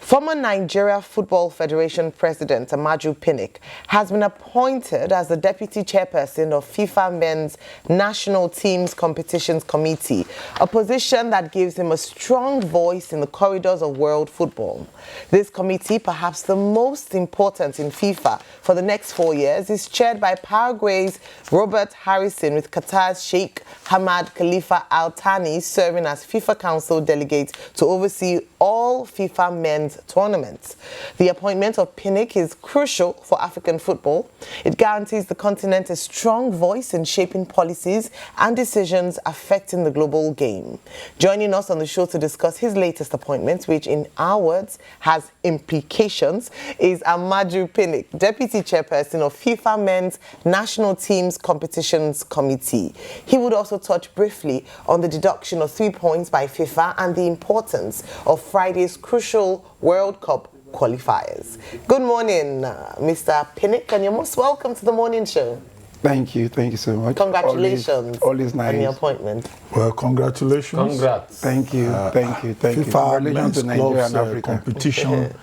Former Nigerian Football Federation President Amaju Pinnick has been appointed as the Deputy Chairperson of FIFA Men's National Teams Competitions Committee, a position that gives him a strong voice in the corridors of world football. This committee, perhaps the most important in FIFA for the next 4 years, is chaired by Paraguay's Robert Harrison, with Qatar's Sheikh Hamad Khalifa Al Thani serving as FIFA Council delegate to oversee all FIFA men's tournaments. The appointment of Pinnick is crucial for African football. It guarantees the continent a strong voice in shaping policies and decisions affecting the global game. Joining us on the show to discuss his latest appointment, which in our words has implications, is Amaju Pinnick, Deputy Chairperson of FIFA Men's National Teams Competitions Committee. He would also touch briefly on the deduction of 3 points by FIFA and the importance of Friday's crucial World Cup qualifiers. Good morning, Mr. Pinnick, and you're most welcome to the morning show. Thank you so much. Congratulations always nice. on your appointment. Well, congratulations. Congrats. Thank you. FIFA Men's Clubs competition,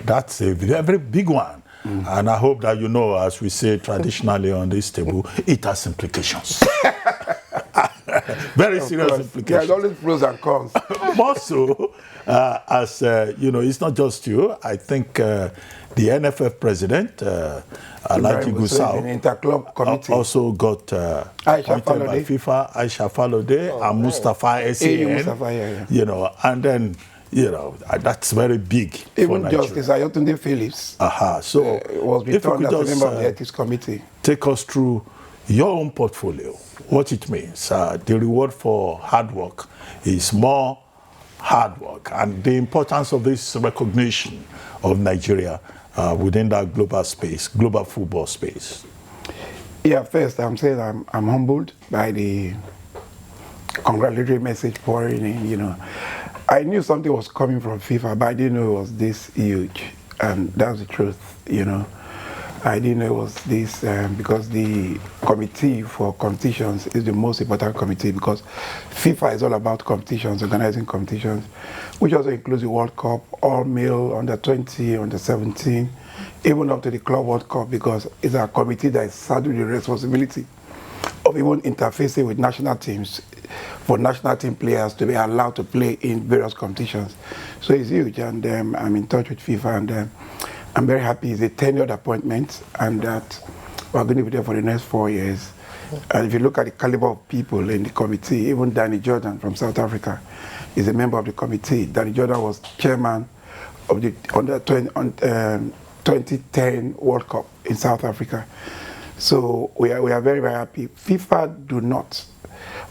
that's a very big one. And I hope that you know, as we say traditionally on this table, it has implications. Very serious implications. There's always pros and cons. More so, as you know, it's not just you. I think the NFF president, Alhaji Gusau, Interclub committee, also got appointed by FIFA, Aisha Falode, and Mustafa SAN. You know, and then, you know, that's very big. Even Justice Ayotunde Phillips so was returned as a member of the ethics committee. Take us through your own portfolio, what it means. The reward for hard work is more hard work, and the importance of this recognition of Nigeria within that global space, global football space. Yeah, first I'm saying I'm humbled by the congratulatory message pouring in, you know. I knew something was coming from FIFA, but I didn't know it was this huge, and that's the truth, you know. I didn't know it was this because the committee for competitions is the most important committee, because FIFA is all about competitions, organizing competitions, which also includes the World Cup, all male, under 20, under 17, even up to the Club World Cup, because it's a committee that is saddled with the responsibility of even interfacing with national teams, for national team players to be allowed to play in various competitions. So it's huge, and I'm in touch with FIFA, and I'm very happy. It's a tenured appointment, and that we're going to be there for the next 4 years. And if you look at the caliber of people in the committee, even Danny Jordan from South Africa is a member of the committee. Danny Jordan was chairman of the 2010 World Cup in South Africa. So we are very, very happy. FIFA do not,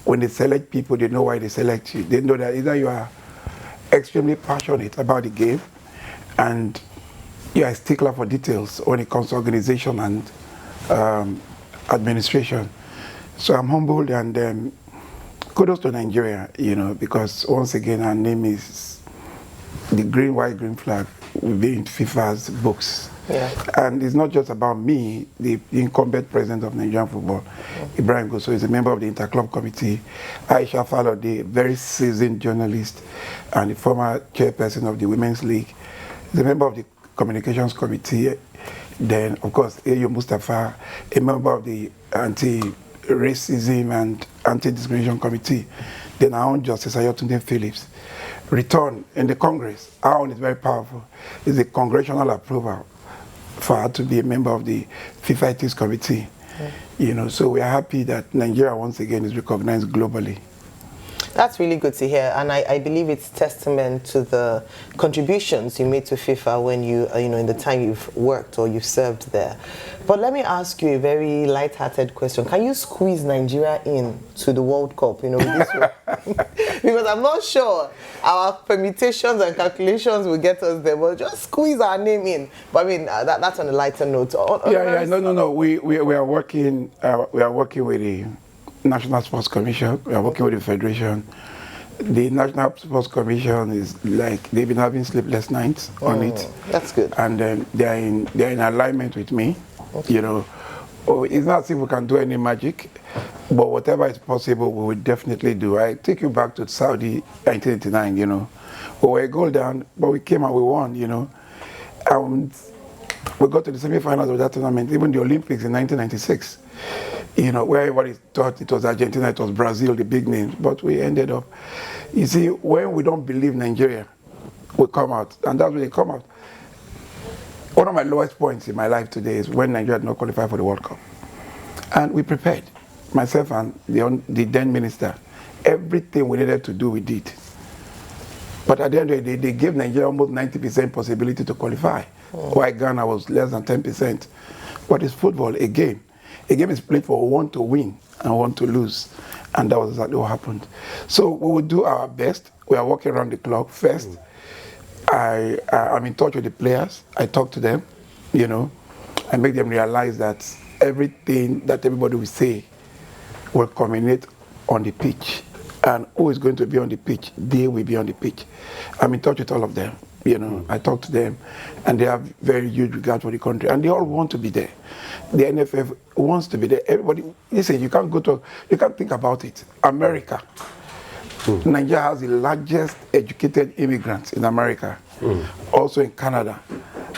when they select people, they know why they select you. They know that either you are extremely passionate about the game, and you are a stickler for details when it comes to organization and administration. So I'm humbled, and kudos to Nigeria, you know, because once again our name is the green, white, green flag will be in FIFA's books. Yeah. And it's not just about me, the incumbent president of Nigerian football, Ibrahim Goso, is a member of the Interclub committee. Aisha Falode, very seasoned journalist and the former chairperson of the Women's League, is a member of the Communications Committee. Then, of course, Ayo Mustafa, a member of the Anti-Racism and Anti-Discrimination Committee. Then our own Justice Ayotunde Phillips. Return in the Congress, our own is very powerful. It's a congressional approval for her to be a member of the FIFA Ethics Committee. You know, so we are happy that Nigeria once again is recognized globally. That's really good to hear, and I believe it's testament to the contributions you made to FIFA when you know, in the time you've worked or you've served there. But let me ask you a very light-hearted question. Can you squeeze Nigeria in to the World Cup, you know, with this one? Because I'm not sure our permutations and calculations will get us there, but just squeeze our name in. But I mean, that's on a lighter note. No. We are working with the National Sports Commission. We are working with the Federation. The National Sports Commission is like, they've been having sleepless nights on it. That's good. And they're in alignment with me. Okay. You know, it's not as if we can do any magic, but whatever is possible, we will definitely do. I take you back to Saudi 1989, you know, We were a goal down, but we came and we won, you know. And we got to the semi-finals of that tournament, even the Olympics in 1996. You know, where everybody thought it was Argentina, it was Brazil, the big names, but we ended up. You see, when we don't believe Nigeria, we come out, and that's when they come out. One of my lowest points in my life today is when Nigeria did not qualify for the World Cup. And we prepared, myself and the then minister, everything we needed to do, we did. But at the end of the day, they gave Nigeria almost 90% possibility to qualify, while Ghana was less than 10%. But it's football, a game. A game is played for one to win and one to lose. And that was exactly what happened. So we will do our best. We are working around the clock. First, I'm in touch with the players. I talk to them, you know. I make them realize that everything that everybody will say will culminate on the pitch. And who is going to be on the pitch? They will be on the pitch. I'm in touch with all of them. You know, I talk to them, and they have very huge regard for the country, and they all want to be there. The NFF wants to be there. Everybody, listen, you can't think about it. America, Nigeria has the largest educated immigrants in America, also in Canada,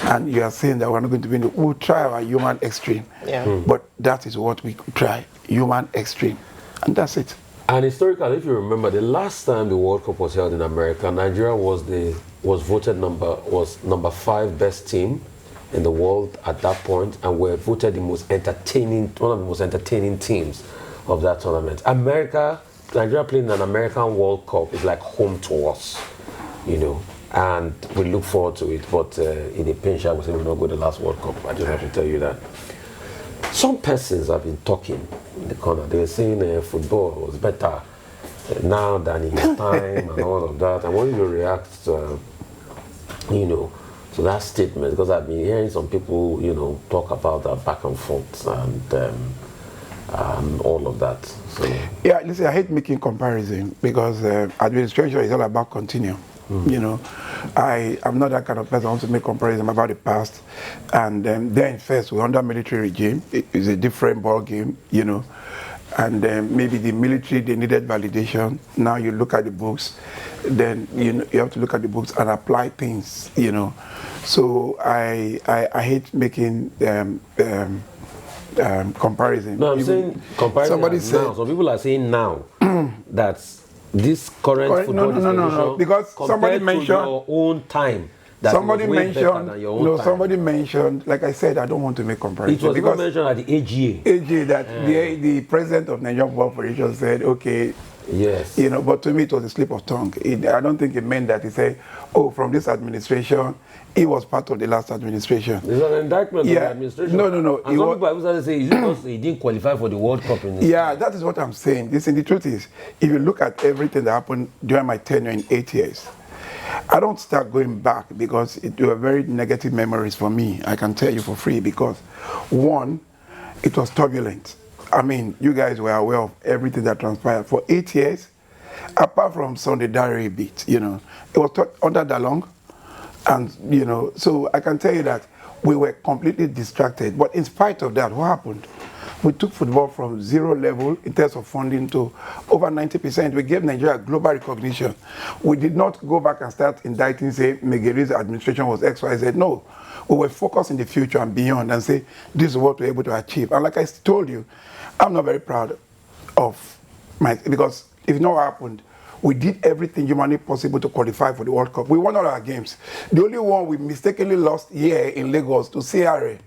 and you are saying that we're not going to be we'll try our human extreme, but that is what we try, human extreme, and that's it. And historically, if you remember, the last time the World Cup was held in America, Nigeria was voted number 5 best team in the world at that point, and were voted one of the most entertaining teams of that tournament. Nigeria playing an American World Cup is like home to us, you know, and we look forward to it. But in a pinch, I was saying we're not going to the last World Cup. I just have to tell you that. Some persons have been talking in the corner. They were saying football was better now than in his time and all of that. I want you to react, you know, to that statement, because I've been hearing some people, you know, talk about that back and forth and all of that. So. Yeah, listen, I hate making comparison because administration is all about continuum. You know, I'm not that kind of person. I want to make comparison about the past. And then first, we're under military regime. It's a different ball game, you know. And maybe the military, they needed validation. Now you look at the books, then you have to look at the books and apply things, you know. So I hate making comparison. No, I'm saying comparison. Somebody said, now. Some people are saying now that this current football no, because somebody mentioned your own time. Somebody mentioned, like I said, I don't want to make comparison. It was even mentioned at the AGA. That the president of Nigerian Football Federation said, okay, yes, you know, but to me it was a slip of tongue. I don't think it meant that he said, oh, from this administration, he was part of the last administration. There's an indictment of the administration. No. And some people are going to say, is it because he didn't qualify for the World Cup in this time? That is what I'm saying. Listen, the truth is, if you look at everything that happened during my tenure in 8 years, I don't start going back because it were very negative memories for me. I can tell you for free because, one, it was turbulent. I mean, you guys were aware of everything that transpired. For 8 years, apart from Sunday Diary bit, you know, it was under Dalong. And, you know, so I can tell you that we were completely distracted. But in spite of that, what happened? We took football from 0 level in terms of funding to over 90%. We gave Nigeria global recognition. We did not go back and start indicting, say, Megeri's administration was X, Y, Z. No. We were focused in the future and beyond and say, this is what we're able to achieve. And like I told you, I'm not very proud of because if you know what happened, we did everything humanly possible to qualify for the World Cup. We won all our games. The only one we mistakenly lost here in Lagos to CRA.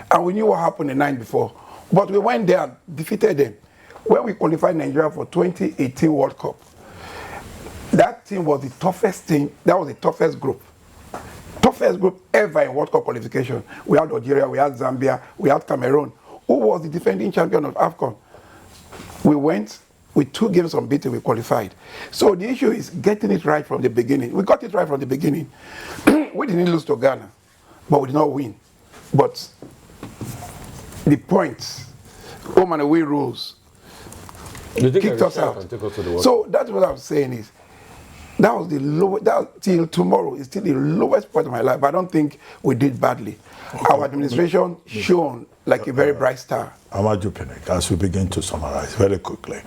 And we knew what happened the night before. But we went there and defeated them. When we qualified Nigeria for 2018 World Cup, that team was the toughest team. That was the toughest group. Toughest group ever in World Cup qualification. We had Algeria, we had Zambia, we had Cameroon. Who was the defending champion of AFCON? We went with 2 games unbeaten, we qualified. So the issue is getting it right from the beginning. We got it right from the beginning. We didn't lose to Ghana, but we did not win. But the points, home and away rules, kicked us out. So that's what I'm saying is, that was the lowest, till tomorrow is still the lowest point of my life. I don't think we did badly. Our administration shone like a very bright star. Amaju Pinnick, as we begin to summarize very quickly,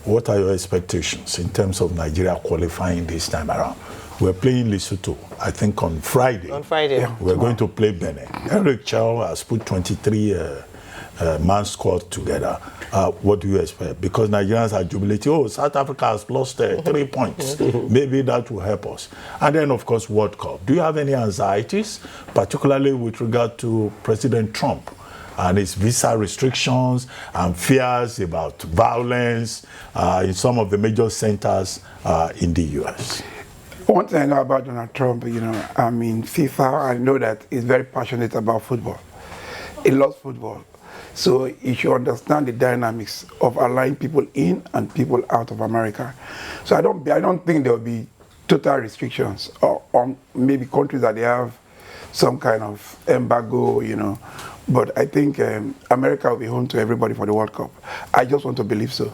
what are your expectations in terms of Nigeria qualifying this time around We're playing Lesotho, I think, on Friday. On Friday. Yeah. We're going to play Benin. Eric Chow has put 23 man squad together. What do you expect? Because Nigerians are jubilating. Oh, South Africa has lost 3 points. Maybe that will help us. And then, of course, World Cup. Do you have any anxieties, particularly with regard to President Trump and his visa restrictions and fears about violence in some of the major centers in the U.S.? One thing I know about Donald Trump, I mean, FIFA, I know that he's very passionate about football. He loves football. So he should understand the dynamics of allowing people in and people out of America. So I don't think there will be total restrictions on maybe countries that they have some kind of embargo, But I think America will be home to everybody for the World Cup. I just want to believe so,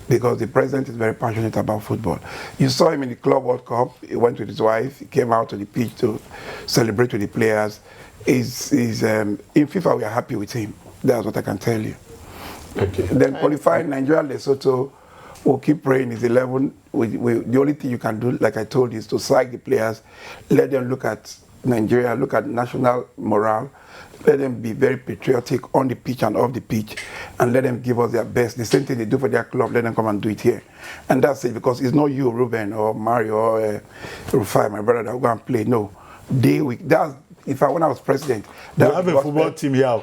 because the president is very passionate about football. You saw him in the Club World Cup. He went with his wife. He came out to the pitch to celebrate with the players. In FIFA, we are happy with him. That's what I can tell you. Okay. Then qualifying Nigeria, Lesotho, we'll keep praying. It's 11. The only thing you can do, like I told you, is to psych the players. Let them look at Nigeria, look at national morale. Let them be very patriotic on the pitch and off the pitch, and let them give us their best. The same thing they do for their club, let them come and do it here. And that's it, because it's not you, Ruben, or Mario, or Rufai, my brother, that will go and play. No. When I was president, we have a football team here.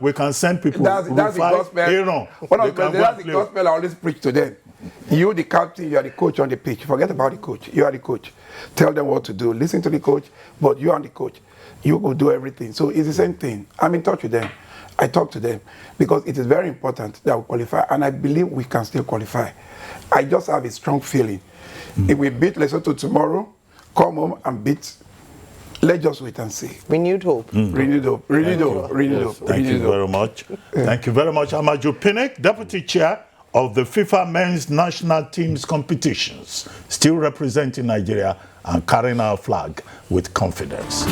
We can send people. That's the gospel. Aaron, that's the gospel I always preach to them. You, the captain, you are the coach on the pitch. Forget about the coach. You are the coach. Tell them what to do. Listen to the coach, but you are the coach. You will do everything. So it's the same thing. I'm in touch with them. I talk to them, because it is very important that we qualify, and I believe we can still qualify. I just have a strong feeling. If we beat Lesotho tomorrow, come home and beat. Let's just wait and see. Renewed hope. Renewed hope. Renewed hope. Renewed hope. Thank you very much. Thank you very much, Amaju Pinnick, Deputy Chair of the FIFA Men's National Teams competitions, still representing Nigeria and carrying our flag with confidence.